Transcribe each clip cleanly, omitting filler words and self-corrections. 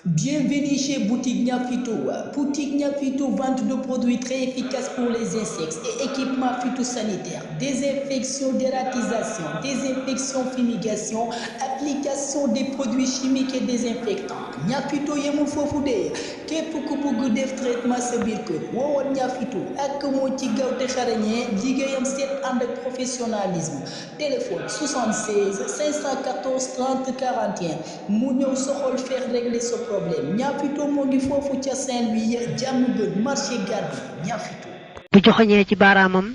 Bienvenue chez Boutique Niafito. Boutique Niafito, vente de produits très efficaces pour les insectes et équipements phytosanitaires, désinfection, dératisation, désinfection, fumigation, application des produits chimiques et désinfectants. Niafito yemul fofu de képp ku bëgg def traitement sa biir kër woowal Niafito ak moo ci gaaw te xarañee liggéeyam seet ànd ak professionnalisme. Téléphone 76 514 30 41 mu ñëw soxol faire régler ce problème Niafito moo ngi foofu ca Saint-Louis jàmm gën marché gàddu Niafito. bu joxoñee ci baaraamam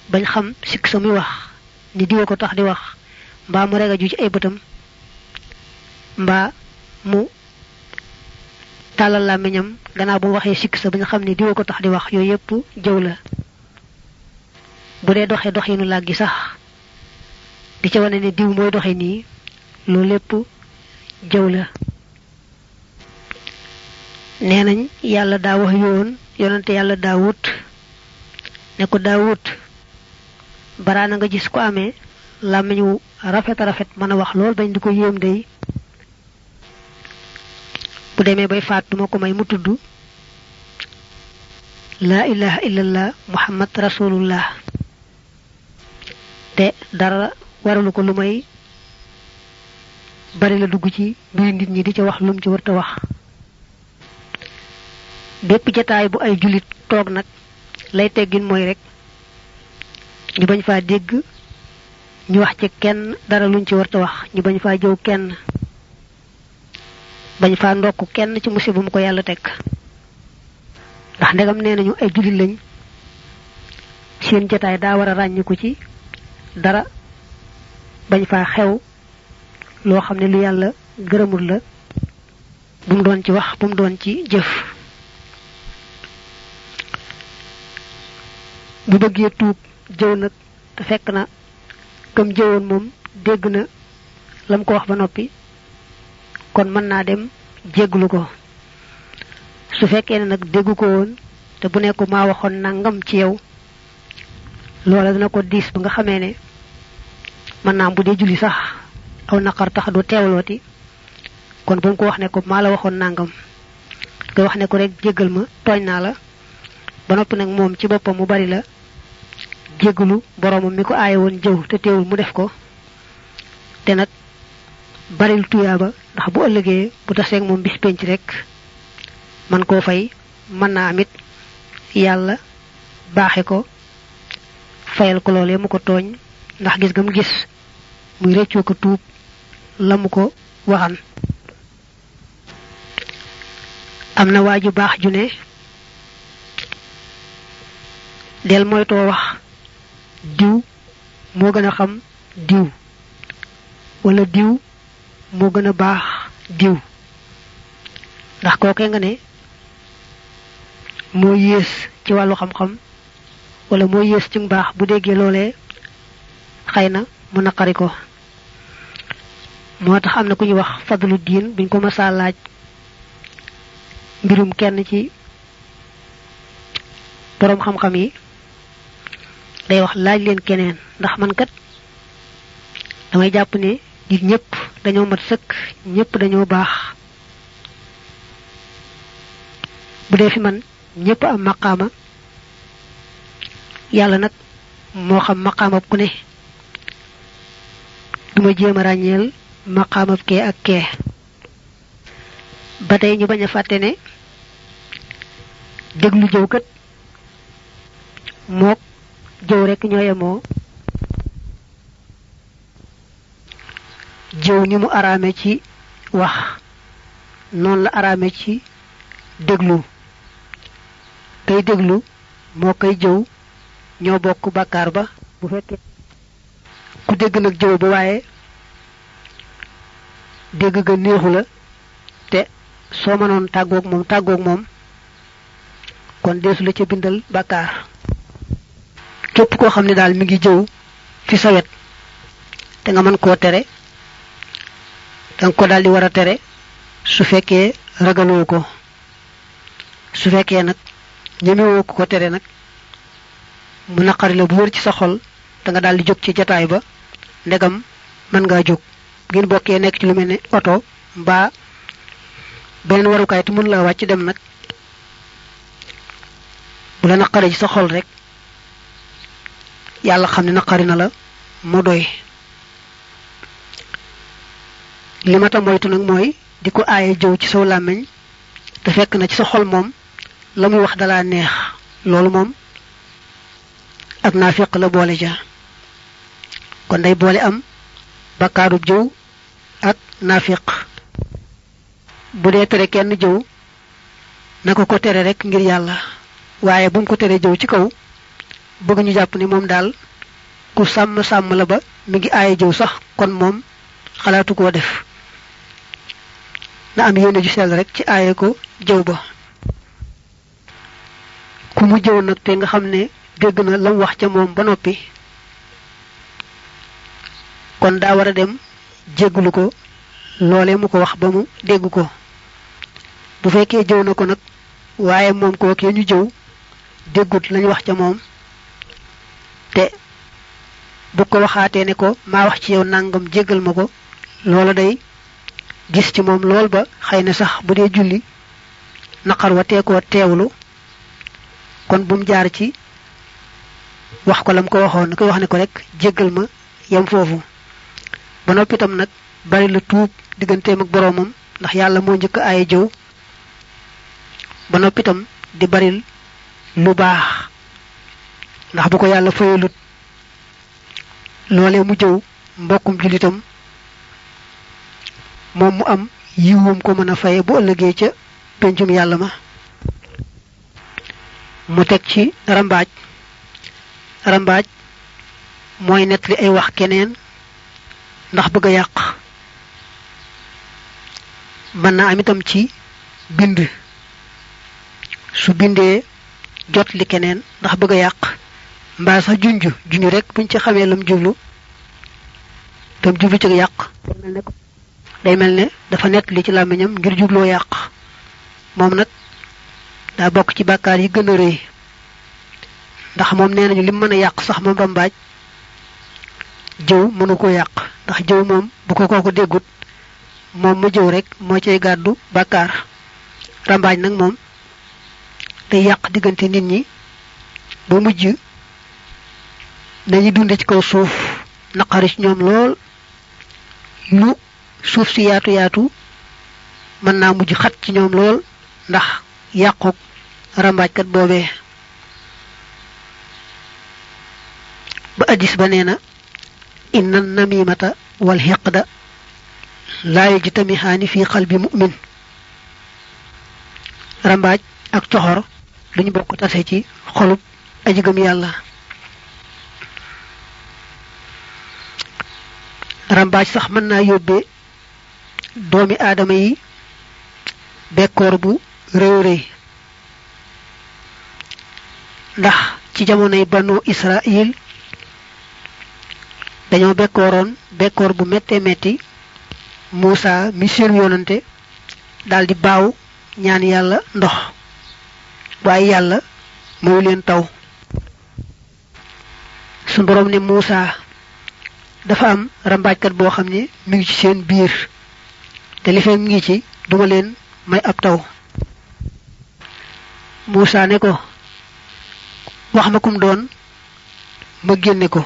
bañ xam sikk sa muy wax ni diwa ko tax di wax mbaa mu rega ju ci ay bëtam mbaa mu tàllal làmmiñam gannaaw bu waxee sikk sa bañ xam ni diwa ko tax di wax yooyu yépp jëw la bu dee doxee doxinu làggi sax di ca wane ne diw mooy doxe nii loolu lépp jëw la nee nañ yàlla daa wax yoon yonante yàlla daawut ne ko daawut baraana nga gis ko amee làmmiñ wu rafet a rafet mën a wax lool bañ di ko yéem day bu demee bay faat duma ko may mu tudd laa ilaha illallah muhammad rasulullah te dara waralu ko lu may bari la dugg ci mbiri nit ñi di ca wax lum ci warta wax bépp jataay bu ay jullit toog nag lay teggin mooy rek ñu bañ faa dégg ñu wax ci kenn dara luñ ci warta wax ñu bañ faa jëw kenn bañ faa ndokk kenn ci musiba mu ko yàlla teg ndax ndegam nee nañu ay jullit lañ seen jataay daa war a ràññiku ci dara bañ faa xew loo xam ne lu yàlla gërëmul la bu mu doon ci wax bu mu doon ci jëf bu bëggee tuub jëw nag te fekk na kam jëwoon moom dégg na lam ko wax ba noppi kon mën naa dem jégglu ko su fekkee ne nag déggu ko woon te bu nekk maa waxoon nangam ci yow loola dina ko diis ba nga xamee ne mën naa bu dee julli sax aw naqar tax du teewlooti kon bu mu ko wax ne ko maa la waxoon nangam nga wax ne ko rek jéggal ma tooñ naa la ba noppi nag moom ci boppam mu bari la jéggalu boroomam mi ko aaye woon jëw te teewul mu def ko te nag baril tuyaaba ndax bu ëllëgee bu taseeg moom bis penc rek man koo fay mën naa amit yàlla baaxe ko fayal ko loolee mu ko tooñ ndax gis nga mu gis muy réccoo ko tuub la mu ko waxan am na waaju baax ju ne del moytoo wax diw moo gën a xam diw wala diw moo gën a baax diw ndax kookee nga ne moo yées ci wàllu xam-xam wala moo yées ci mbaax bu déggee loolee xëy na mu naqari ko moo tax am na ku ñu wax fadlu diin buñ ko mësaa laaj mbirum kenn ci boroom xam-xam yi day wax laaj leen keneen ndax man kat damay jàpp ne nit ñëpp dañoo mat sëkk ñëpp dañoo baax bu dee fi man ñëpp am maqaama yàlla nag moo xam maqaamab ku ne duma jéem a ràññeel maqaamab kee ak kee ba tey ñu bañ a fàtte ne déglu jëw kat mook jëw rekk ñoo yemoo jëw ni mu araame ci wax noonu la araame ci déglu kay déglu moo koy jëw ñoo bokk bàkkaar ba bu fekkee ku dégg nag jëw ba waaye dégg ga neexu la te soo mënoon tàggoog moom kon deesu la ca bindal bàkkaar képp koo xam ne daal mi ngi jëw fi sa wet te nga mën koo tere danga ko daal di war a tere su fekkee ragaloo ko su fekkee nag ñemewoo ko tere nag mu naqari la bu wër ci sa xol da nga daal di jóg ci jataay ba ndegam mën ngaa jóg ngeen bokkee nekk ci lu mel ne oto mbaa beneen warukaay te mën la wàcc dem nag bu la naqari ci sa xol rek yàlla xam ne naqari na la mu doy li ma ta moytu nag mooy di ko aaye jëw ci saw làmmiñ te fekk na ci sa xol moom la muy wax dalaa neex loolu moom ak naafiq la boole ja kon day boole am bakkaarub jëw ak naafiq bu dee tere kenn jëw na ko tere rek ngir yàlla waaye bu mu ko tere jëw ci kaw bëgg ñu jàpp ni moom daal ku sàmm la ba mi ngi aaye jëw sax kon moom xalaatu koo def na am yéene ju sell rek ci aaye ko jëw ba ku mu jëw nag te nga xam ne dégg na lam wax ca moom ba noppi kon daa war a dem jéggulu ko loolee mu ko wax ba mu dégg ko bu fekkee jëw na ko nag waaye moom kookee ñu jëw déggut lañu wax ca moom te bu ko waxaatee ne ko maa wax ci yow nangam jéggal ma ko loola day gis ci moom lool ba xëy na sax bu dee julli naqar wa teekoo teewlu kon bu mu jaar ci wax ko lam ko waxoon na koy wax ne ko rek jéggal ma yam foofu ba noppi itam nag bari la tuub digganteem ak boroomam ndax yàlla moo njëkk ay jëw ba noppi itam di baril lu baax ndax bu ko yàlla fayalut loolee mu jëw mbokkum jullitam moom mu am yiwum ko mën a faye bu ëllëgee ca pencum yàlla ma mu teg ci rambaaj mooy nettali ay wax keneen ndax bëgg a yàq mën naa am itam ci bind su bindee jot li keneen ndax bëgg a yàq mbaa sax junj rek buñ ci xamee lam jublu tam jublu ci yàq day mel ne dafa nettali ci làmmiñam ngir jubloo yàq moom nag daa bokk ci bàkkaar yi gën a rëy ndax moom nee nañu lim mën a yàq sax moom rambaaj jëw mënu ko yàq ndax jëw moom bu ko kooku déggut moom ma jëw rek moo cay gàddu bàkkaar rambaaj nag moom day yàq diggante nit ñi ba mujj nañu dunde ci kaw suuf naqari ci ñoom lool lu suuf si yaatu yaatu mën naa mujj xat ci ñoom lool ndax yàquk rambaajkat boobee ba addis ba nee na inna namimata wal hiqda laa yajtamihaani fi qalbi mu'min rambaaj ak coxor duñu bokk tase ci xolub aji gëm yàlla rambaaj sax mën naa yóbbee doomi aadama yi bekkoor bu réew réy ndax ci jamonoy banu Israil dañoo bekkooroon bekkoor bu méttee métti Muusa mi seen yonante daldi baaw ñaan yàlla ndox waaye yàlla mooy leen taw su boroom ne Muusa dafa am rambaajkat boo xam ne mi ngi ci seen biir te li fekk mi ngi ci duma leen may ab taw Muusa ne ko wax ma kum doon ma génne ko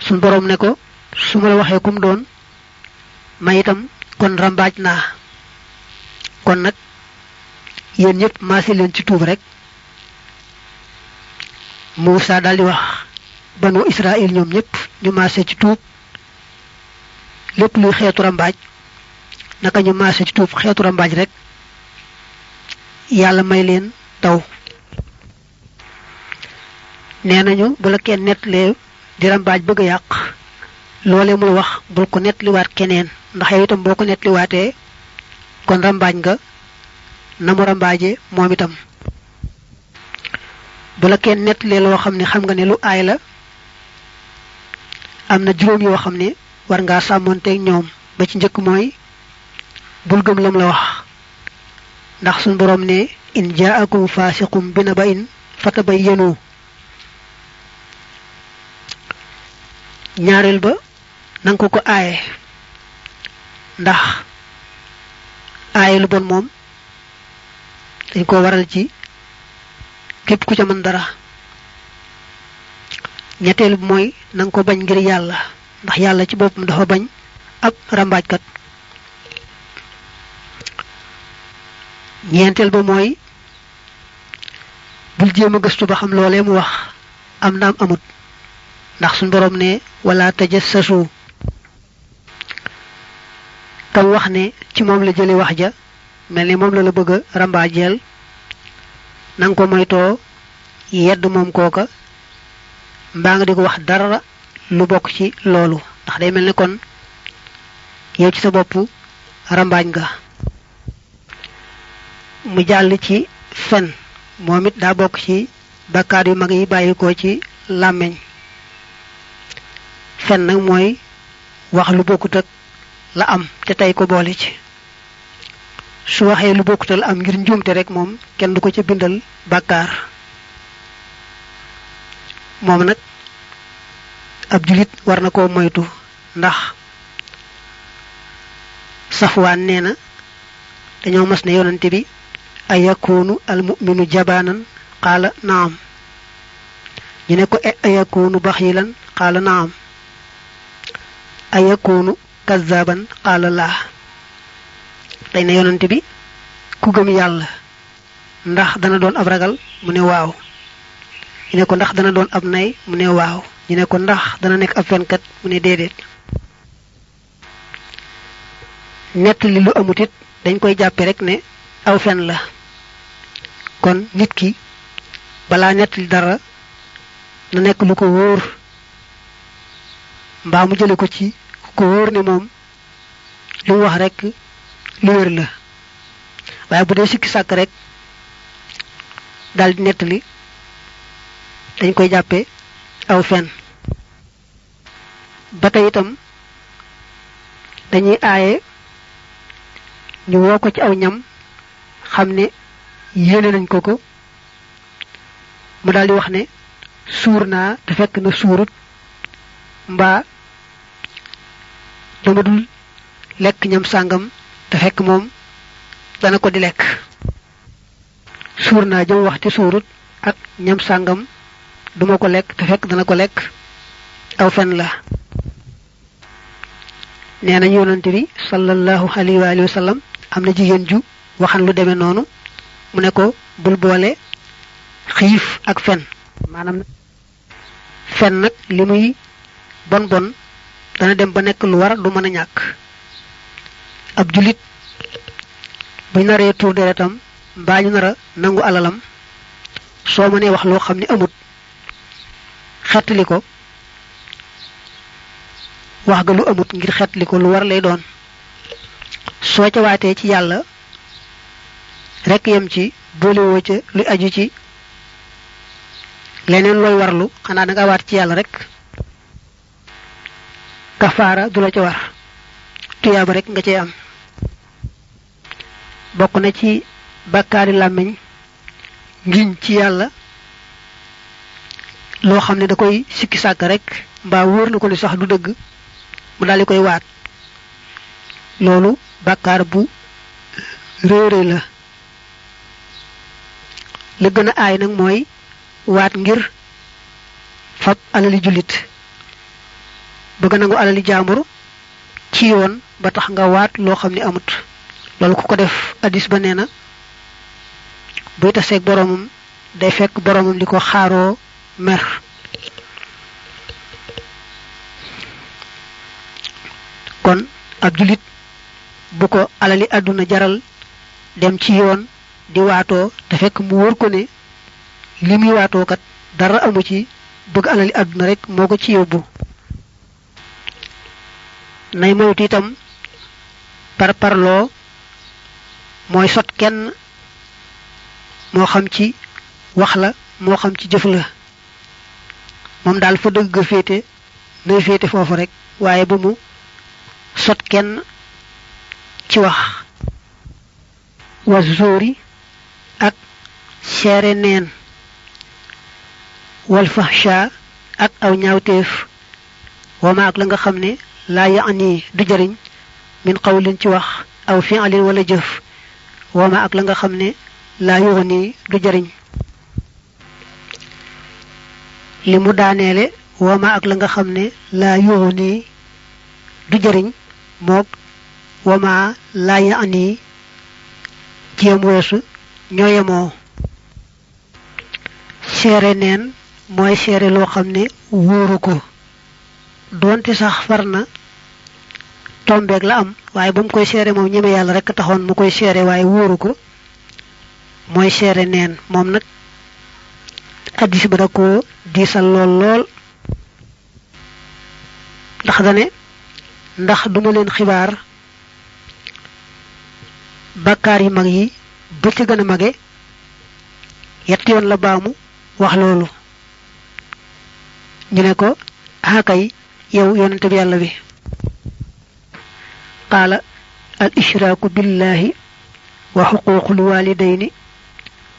suñ boroom ne ko su ma la waxee kum doon ma itam kon rambaaj naa kon nag yéen ñëpp maase leen ci tuub rek Muusa daldi wax banu Israël ñoom ñëpp ñu maase ci tuub lépp luy xeetu rambaaj naka ñu maase ci tuub xeetu rambaaj rek yàlla may leen taw nee nañu bu la kenn nettalee di rambaaj bëgg a yàq loole muy wax bul ko nettaliwaat keneen ndax yow itam boo ko nettaliwaatee kon rambaaj nga na mu rambaaje moom itam bu la kenn nettalee loo xam ne xam nga ne lu aay la am na juróom yoo xam ne war ngaa sàmmonteeg ñoom ba ci njëkk mooy bul gëm lam la wax ndax suñ boroom ne in jaakum faasiqum bi naba'in fatabayyanu ñaareel ba nanga ko aaye ndax aaye lu bon moom dañ ko waral ci képp ku ca mën dara. ñetteel bi mooy nanga ko bañ ngir yàlla ndax yàlla ci boppam dafa bañ ab rambaajkat. ñeenteel ba mooy bul jéem a gëstu ba xam loolee mu wax am naam amut ndax suñ boroom ne wala tajassasu kam wax ne ci moom la jële wax ja mel ni moom la bëgg a rambaajeel nanga ko moytoo yedd moom kooka mbaa nga di ko wax dara lu bokk ci loolu ndax day mel ni kon yow ci sa bopp rambaaj nga. mu jàll ci fen moom it daa bokk ci bakkaar yu mag yi bàyyikoo ci làmmiñ. fen nag mooy wax lu bokkut ak la am te tey ko boole ci. su waxee lu bokkut ak la am ngir njuumte rek moom kenn du ko ca bindal bakkaar. moom nag ab julit war na koo moytu ndax Safwaan nee na dañoo mas ne yonante bi ayakunu almuminu jabaanan qaala naam ñu ne ko ayakunu baxiilan qaala naam ayakunu kazaaban qaala laa dañ ne yonante bi ku gëm yàlla ndax dana doon ab ragal mu ne waaw ñu ne ko ndax dana doon ab nay mu ne waaw ñu ne ko ndax dana nekk ab fenkat mu ne déedéet. nett li lu amut it dañ koy jàppe rek ne aw fen la kon nit ki balaa nett li dara na nekk lu ko wóor mbaa mu jële ko ci ko wóor ne moom li mu wax rek lu wér la waaye bu dee sikki sàkk rek daldi nett li dañ koy jàppe aw fen. ba tey itam dañuy aaye ñu woo ko ci aw ñam xam ne yéene nañ ko mu daldi wax ne suur naa te fekk na suurut mbaa dama dul lekk ñam sàngam te fekk moom dana ko di lekk. suur naa jëm wax te suurut ak ñam sàngam duma ko lekk te fekk dana ko lekk aw fen la. nee nañ yonante bi sallallahu alayhi wa sallam am na jigéen ju waxan lu demee noonu mu ne ko bul boole xiif ak fen. maanaam fen nag li muy bon bon dana dem ba nekk lu war du mën a ñàkk. ab julit bu naree tuur deretam mbaa ñu nar a nangu alalam soo mënee wax loo xam ne amut xettali ko wax ga lu amut ngir xettali ko lu war lay doon. soo ca waatee ci yàlla rekk yem ci boolewoo ca lu aju ci leneen looy warlu xanaa danga waat ci yàlla rek kafaara du la ca war tuyaaba rek nga cay am. bokk na ci bàkkaari làmmiñ ngiñ ci yàlla loo xam ne da koy sikki sàkk rek mbaa wóor na ko ni sax du dëgg mu daldi koy waat. loolu bàkkaar bu réere la gën a aay nag mooy waat ngir fab alali jullit bëgg nangu alali jaambur ci yoon ba tax nga waat loo xam ne amut. loolu ku ko def addis ba nee na buy taseeg boroomam day fekk boroomam di ko xaaroo mer. kon ab jullit bu ko alali àdduna jaral dem ci yoon di waatoo te fekk mu wóor ko ne li muy waatoo kat dara amu ci bëgg alali àdduna rek moo ko ci yóbbu. nay moytu itam parloo mooy sot kenn moo xam ci wax la moo xam ci jëf la moom daal fa dëgg féete nay féete foofu rek waaye bu mu sot kenn ci wax. wa zóori ak seere neen wal fahsha ak aw ñaawteef wama ak la nga xam ne laa yaani du jariñ min qawlin ci wax aw fi'lin wala jëf wama ak la nga xam ne laa yuxni du jariñ li mu daaneele wama ak la nga xam ne laa yuxni du jariñ mook wama laa yaani jéem weesu ñoo yemoo seere neen mooy seere loo xam ne wóoru ko doonte sax far na tombeeg la am waaye ba mu koy seere moom ñeme yàlla rekk taxoon mu koy seere waaye wóoru ko mooy seere neen moom nag addis ba da koo diisal lool ndax dane ndax duma leen xibaar bàkkaar yu mag yi ba ca gën a mage yett yoon la baamu wax loolu ñu ne ko akay yow yonente bi yàlla bi qaala al ishraaku billahi wa xuquuqul walidayni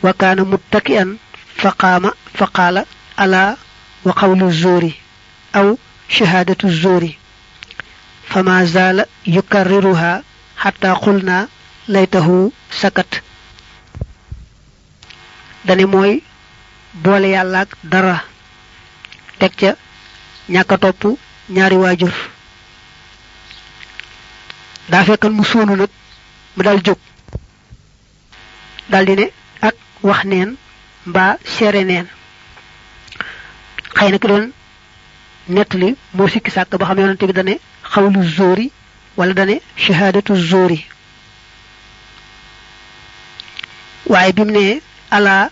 wa kaana muttaki'an fa qaama fa qaala alaa wa qawlu zuuri aw shahaadatu zuuri fama zaala yukarriruha xatta qulna laytahu sakat dane mooy boole yàlla ak dara teg ca ñàkk a topp ñaari waajur daa fekkan mu suunu nag mu dal jóg daldi ne ak wax neen mbaa seere neen xëy na ki doon nettali moo sikki sàkk ba xam yonante bi dane xawlu zóori wala dane shahaadatu zóori waaye bi mu ne alaa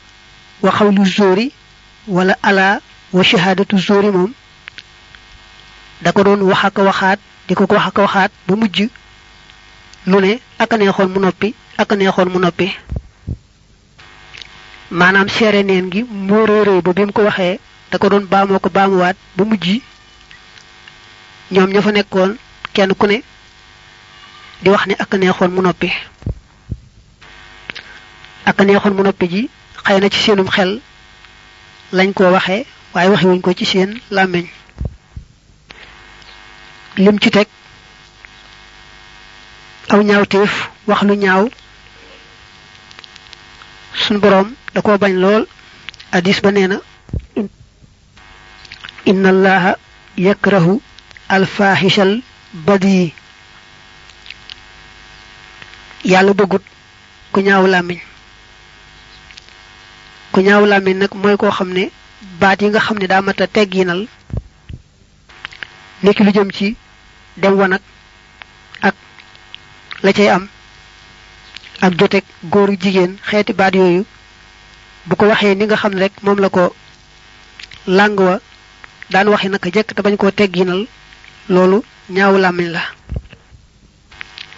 wa xawlu zóori wala alaa wa shahaadatu zóori moom da ko doon wax ak waxaat di ko wax ak waxaat ba mujj lu ne ak a neexoon mu noppi ak a neexoon mu noppi maanaam seere neen gi moo réeréy ba bi mu ko waxee da ko doon baamoo ko baamuwaat ba mujj ñoom ña fa nekkoon kenn ku ne di wax ne ak a neexoon mu noppi ak a neexoon mu noppi ji xëy na ci seenum xel lañ koo waxee waaye waxiwuñ ko ci seen làmmiñ lim ci teg aw ñaawteef wax lu ñaaw suñ boroom da koo bañ lool hadis ba nee na inna allaha yakrahu alfahishal badi yàlla bëggut ku ñaaw làmmiñ ku ñaaw làmmiñ nag mooy koo xam ne baat yi nga xam ne daa mat a tegginal nekki lu jëm ci dem wanag ak la cay am ak joteeg góoru jigéen xeeti baat yooyu bu ko waxee ni nga xam ne rek moom la ko làng wa daan waxi naka jekk te bañ koo tegginal loolu ñaawu làmmiñ la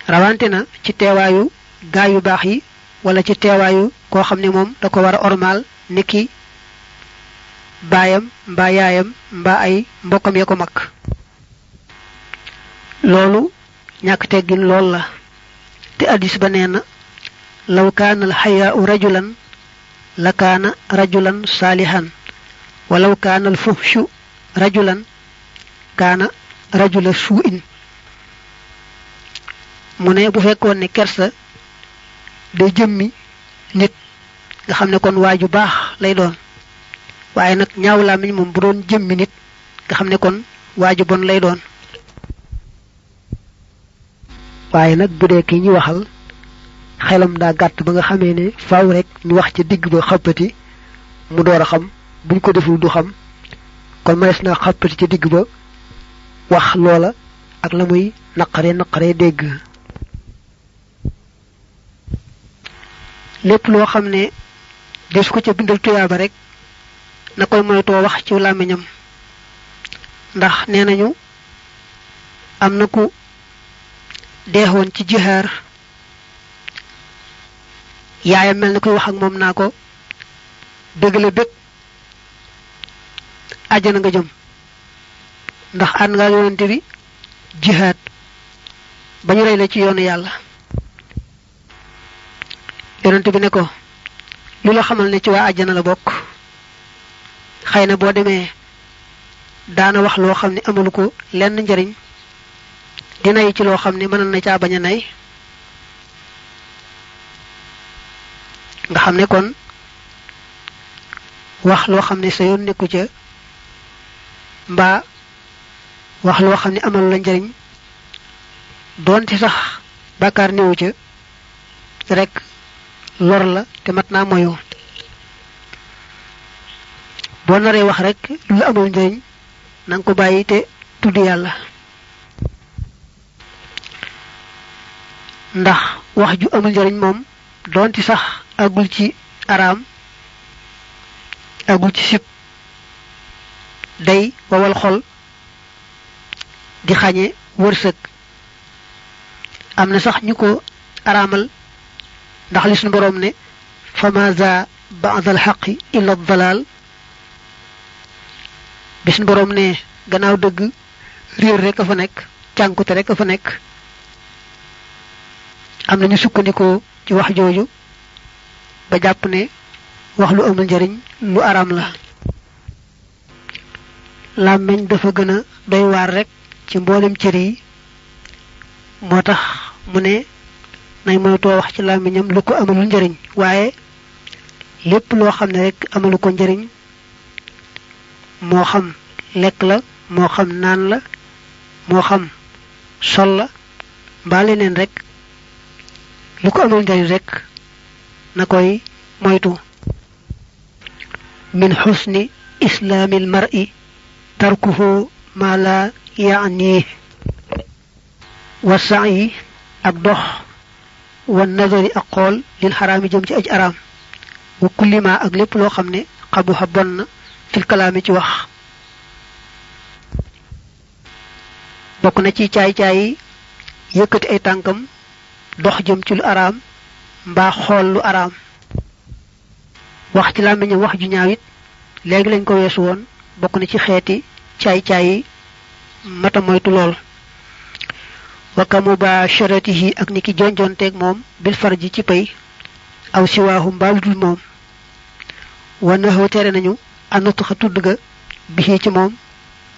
rawante na ci teewaayu gaay yu baax yi wala ci teewaayu koo xam ne moom da ko war a ormaal niki baayam mbaa yaayam mbaa ay mbokkam ya ko mag loolu ñàkk teggin lool la te addis ba nee na law kaana al xayaau rajulan la kaana rajulan saalihan wa law kaana al fuhshu rajulan kaana rajula suu'in mu ne bu fekkoon ne kersa day jëmmi nit nga xam ne kon waaju baax lay doon waaye nag ñaaw làmmiñ moom bu doon jëmmi nit nga xam ne kon waaju bon lay doon waaye nag bu dee ki ñu waxal xelam daa gàtt ba nga xamee ne faaw rek ñu wax ci digg ba xappati mu door a xam buñ ko deful du xam kon manees naa xappati ci digg ba wax loola ak la muy naqaree dégg lépp loo xam ne des ko ca bindal tuyaaba rek na koy moytoo wax ci làmmiñam ndax nee nañu am na ku deexoon ci jihaar yaayam mel na koy wax ak moom naa ko dëgg la bëgg àjjana nga jëm ndax ànd nga yonante bi jihaad ba ñu rey la ci yoonu yàlla yonante bi ne ko lu la xamal ne ci waa àjjana la bokk xëy na boo demee daana wax loo xam ne amalu ko lenn njariñ di nay ci loo xam ne mënoon na caa bañ a nay nga xam ne kon wax loo xam ne sa yoon nekku ca mbaa wax loo xam ne amal la njariñ doonte sax bàkkaar néewu ca rek lor la te mat naa moyu boo naree wax rek lu la amal njariñ nanga ko bàyyi te tudd yàlla ndax wax ju amul njariñ moom doonte sax agul ci araam agul ci sib day wawal xol di xañe wërsëg am na sax ñu ko araamal ndax li suñu boroom ne famaza ba'da al-haqqi illa ad-dalal bi suñu boroom ne gannaaw dëgg réer rek a fa nekk cànkute rek a fa nekk am na ñu sukkandikoo ci wax jooju ba jàpp ne wax lu amul njariñ lu araam la làmmiñ dafa gën a doy waar rek ci mboolem cër yi moo tax mu ne nay moytoo wax ci làmmiñam lu ko amalul njariñ waaye lépp loo xam ne rek amalu ko njariñ moo xam lekk la moo xam naan la moo xam sol la mbaa leneen rek lu ko amalul njariñ rek na koy moytu min xusni islaamil mar'i tarkuhu ma la yaani wa sa'i ak dox wa nazari ak xool lil xaraami jëm ci aj araam wa kullima ak lépp loo xam ne xabuxa bon na fil kalaami ci wax bokk na ci caay-caay yi yëkkati ay tànkam dox jëm ci lu araam mbaa xool lu araam wax ci làmmiñam wax ju ñaaw it léegi lañ ko weesu woon bokk na ci xeeti caay-caay yi mata moytu lool waka mubasharatihi ak niki jonjonteeg moom bil farji ci pay aw siwaahu mbaalu dul moom wanahu tere nañu anatuxa tudd ga bihi ci moom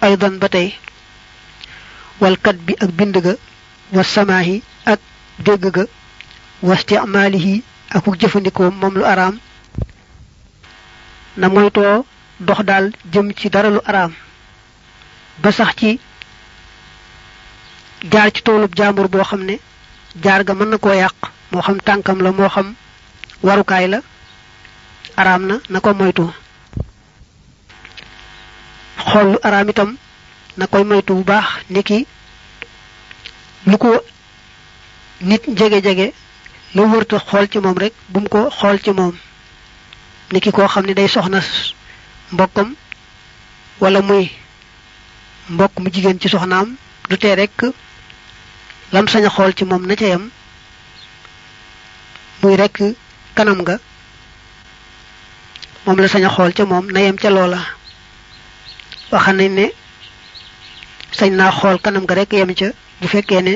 aydan ba tey walkat bi ak bind ga wa samaahi ak dégg ga wa istimaalihi ak jëfandikoo moom lu araam na moytoo dox daal jëm ci dara lu araam ba sax ci jaar ci toolub jaambur boo xam ne jaar ga mën na koo yàq moo xam tànkam la moo xam warukaay la araam na ko moytu xool lu araam itam na koy moytu bu baax niki lu ko nit jege-jege la wërta xool ci moom rek bu mu ko xool ci moom niki koo xam ne day soxna mbokkam wala muy mbokk mu jigéen ci soxnaam du tee rek lam sañ a xool ci moom na ca yam muy rek kanam nga moom la sañ a xool ca moom na yem ca loola waxa nañ ne sañ naa xool kanam ga rek yem ca bu fekkee ne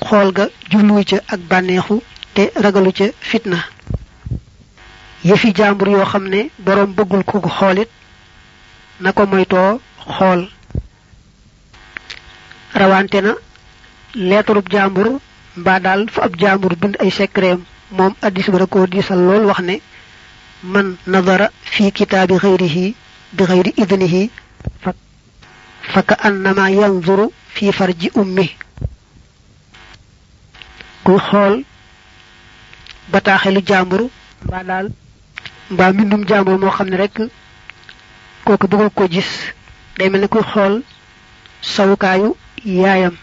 xool ga jubluwu ca ak bànneexu te ragalu ca fitna yëfi jàmbur yoo xam ne boroom bëggul ko xoolit na ko moytoo xool rawante na leetarub jàmbur mbaa daal fa ab jàmbur bind ay secretam moom addis ba ko diisal lool wax ne man nadara fi kitaabi xayrihi bi xayri idnihi fa ka annama yanzuru fi farji ummi kuy xool bataaxelu jàmbur mbaa mbindum jàmbur moo xam ne rek kooku bëggul ko gis day mel ne kuy xool sawukaayu yaayam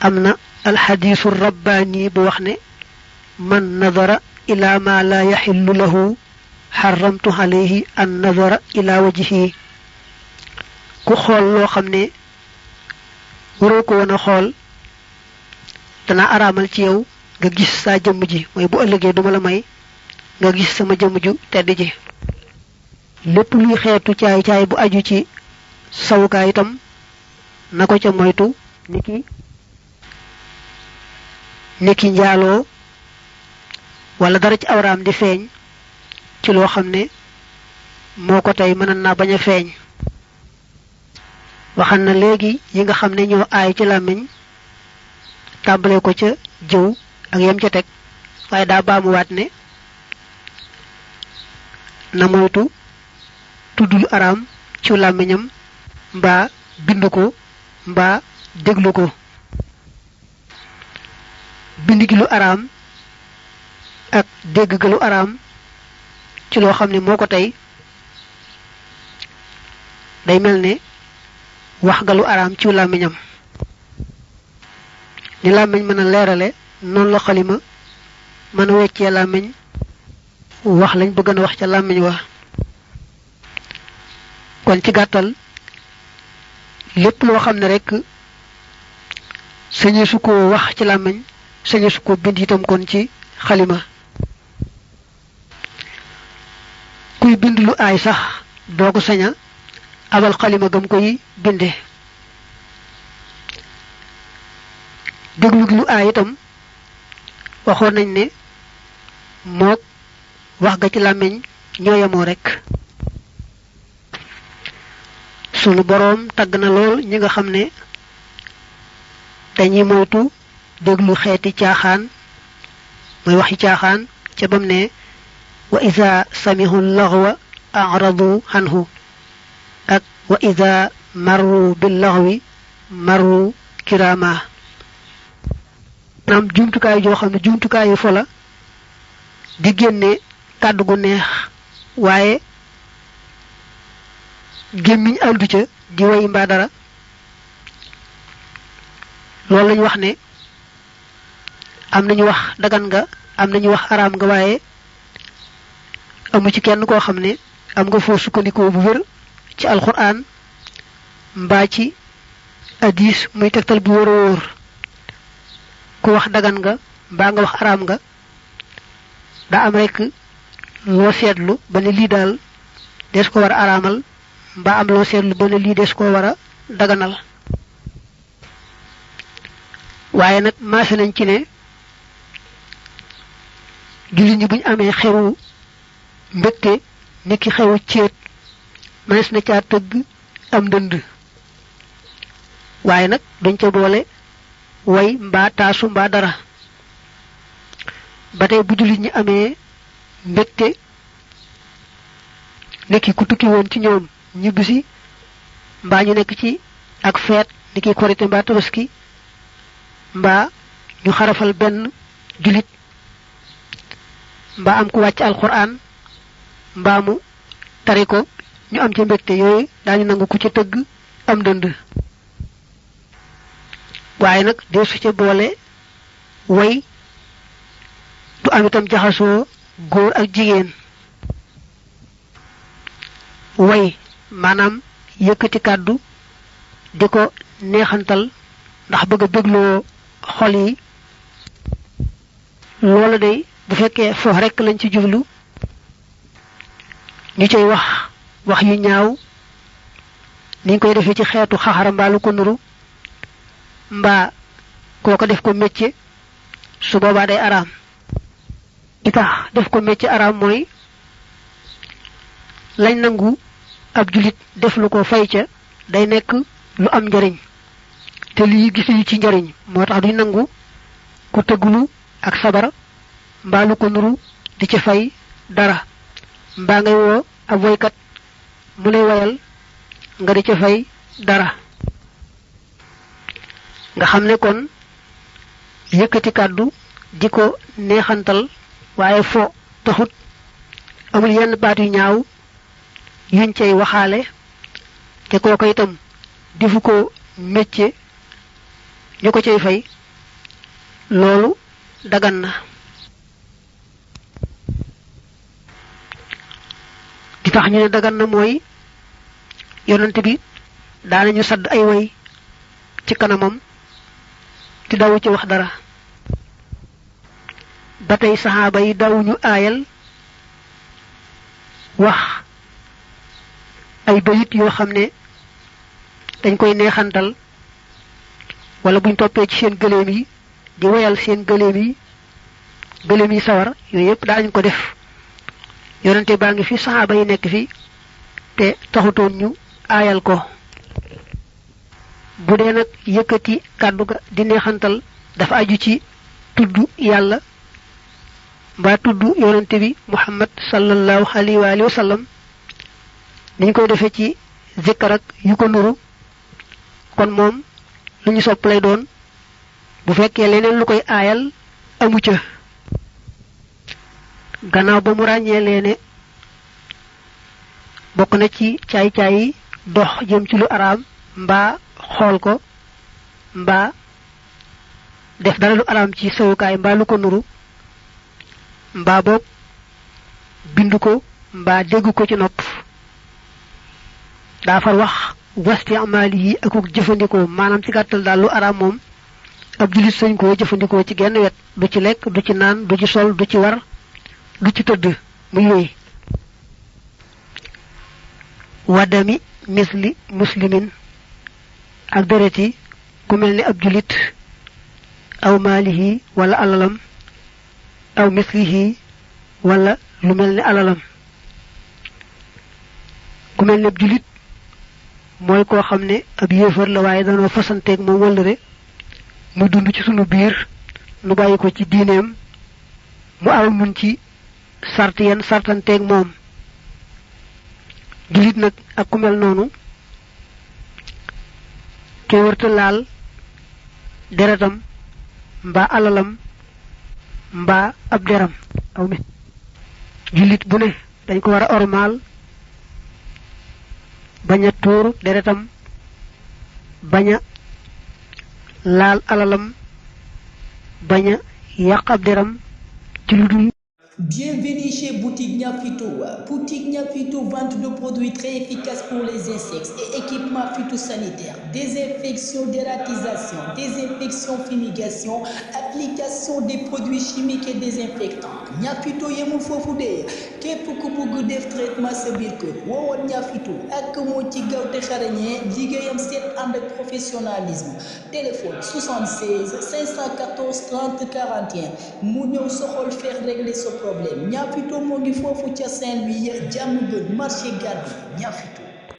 am na alxadiisu rabbaani bu wax ne man nadara ila ma la yaxillu lahu xaramtu alayhi an nadara ila wajhihi ku xool loo xam ne waroo ko woon a xool dana araamal ci yow nga gis saa jëmm ji mooy bu ëllëgee duma la may nga gis sama jëmm ju tedd ji lépp luy xeetu caay-caay bu aju ci sawukaay itam na ko ca moytu niki njaaloo wala dara ci awraam di feeñ ci loo xam ne moo ko tey mën naa bañ a feeñ waxan na léegi yi nga xam ne ñoo aay ci làmmiñ tàmbale ko ca jëw ak yem ca teg waaye daa baamuwaat ne na moytu tudd lu araam ci làmmiñam mbaa bind ko mbaa déglu ko. bind gi lu araam ak dégg ga lu araam ci loo xam ne moo ko tey day mel ne wax ga lu araam ci làmmiñam. ni làmmiñ mën a leerale noonu la xalima mën a weccee làmmiñ wax lañ bëgg na wax ca làmmiñ wa. kon ci gàttal lépp loo xam ne rek sañe su ko wax ci làmmiñ sañe su ko bind itam kon ci xalima. kuy bind lu aay sax doo ko saña abal xalima gam koy binde. déglu gi lu aay itam waxoon nañ ne mook wax ga ci làmmiñ ñoo yemoo rek. sunu boroom tagg na lool ñi nga xam ne dañuy moytu déglu xeeti caaxaan mooy waxi caaxaan ca bam ne wa iza samihu laghwa a'radu anhu ak wa iza marru bil laghwi marru kirama. naam jumtukaay joo xam ne jumtukaayu fo la di génne kàddu gu neex waaye gémmiñ aldu ca di way mbaa dara loolu lañu wax ne am nañu wax dagan nga am nañu wax araam nga waaye amu ci kenn koo xam ne am nga foo sukkandikoo bu wér ci alxuraan mbaa ci hadis muy tegtal bu wóor a wóor. ku wax dagan nga mbaa nga wax araam nga daa am rek loo seetlu ba ne lii daal des ko war a araamal mbaa am loo seetlu ba ne lii des ko war a daganal. waaye nag maase nañ ci ne jullit ñi buñ amee xewu mbégte niki xewu céet mënees na caa tëgg am ndënd waaye nag duñ ca boole way mbaa taasu mbaa dara. ba tey bu jullit ñi amee mbégte niki ku tukki woon ci ñoom ñibbisi mbaa ñu nekk ci ak feet niki korite mbaa tabaski mbaa ñu xarafal benn jullit mbaa am ku wàcc alxuraan mbaa mu tari ko ñu am ca mbégte yooyu daañu nangu ku ca tëgg am dënd. waaye nag dee su ca boole way du am itam jaxasoo góor ak jigéen. way maanaam yëkkati kàddu di ko neexantal ndax bëgg a bégloo xol yi loola day bu fekkee foof rekk lañ ci jublu ñu cay wax yu ñaaw niñ koy defee ci xeetu xaxara mbaa lu ko nuru mbaa kooko def ko métier su boobaa day araam. li tax def ko métier araam mooy lañ nangu ab julit def lu ko fay ca day nekk lu am njariñ te lii gisuñu ci njariñ moo tax duñ nangu ku tëggulu ak sabar mbaa lu ko nuru di ca fay dara mbaa ngay woo ab woykat mu lay wayal nga di ca fay dara. nga xam ne kon yëkkati kàddu di ko neexantal waaye fo taxut amul yenn baat yu ñaaw yuñ cay waxaale te kooko itam defu ko métier ñu ko cay fay loolu dagan na. di tax ñu ne dagan na mooy yonent bi daanañu sadd ay way ci kanamam te dawu ci wax dara. ba tey saxaaba yi dawuñu aayal wax ay bayit yoo xam ne dañ koy neexantal wala buñ toppee ci seen gëléem yi di woyal seen gëléem yi sawar yooyu yëpp daañu ko def. yonente baa ngi fi saxaaba yi nekk fi te taxutoon ñu aayal ko. bu dee nag yëkkati kàddu ga di neexantal dafa aju ci tudd yàlla mbaa tudd yonante bi Muhammad sallallahu alayhi wa sallam niñ koy defee ci zikkar ak yu ko nuru kon moom lu ñu sopp lay doon bu fekkee leneen lu koy aayal amu ca gannaaw ba mu ràññee leene bokk na ci caay-caay yi dox jëm ci lu araam mbaa xool ko mbaa def dara lu araam ci sawukaay mbaa lu ko nuru mbaa boog bind ko mbaa dégg ko ci nopp daa far wax wasti amaali yi akuk jëfandikoo maanaam ci gàttal daal lu araam moom ab julit sañ koo jëfandikoo ci genn wet du ci lekk du ci naan du ci sol du ci war du ci tëdd muy wéy wadami misli muslimin ak dereti ku mel ni ab julit aw maalihi wala alalam aw mislihi wala lu mel ni alalam ku mel ni ab julit mooy koo xam ne ab yéefar la waaye danoo fasanteeg moom wëllëre mu dund ci sunu biir nu bàyyi ko ci diineem mu aw mun ci sart yenn sartanteeg moom julit nag ak ku mel noonu kenn warta laal deretam mbaa alalam mbaa ab deram aw mi julit bu ne dañ ko war a ormaal bañ a tuur deretam bañ a laal alalam bañ a yàq ab deram ci lu dul Bienvenue chez Boutique Niafitoua. Boutique Niafito, vente de produits très efficaces pour les insectes et équipements phytosanitaires, désinfection, dératisation, désinfection, fumigation, application des produits chimiques et désinfectants. Niafito yemul foofu de képp ku bëgg def traitement sa biir kër woowoon Niafito ak moo ci gaaw te xarañee liggéeyam seet ànd ak professionnalisme. Téléphone 76 514 30 41 mu ñëw soxol faire régler ce problème. Niafito moo ngi foofu ca Saint-Louis jàmm gën marché Gàddu Niafito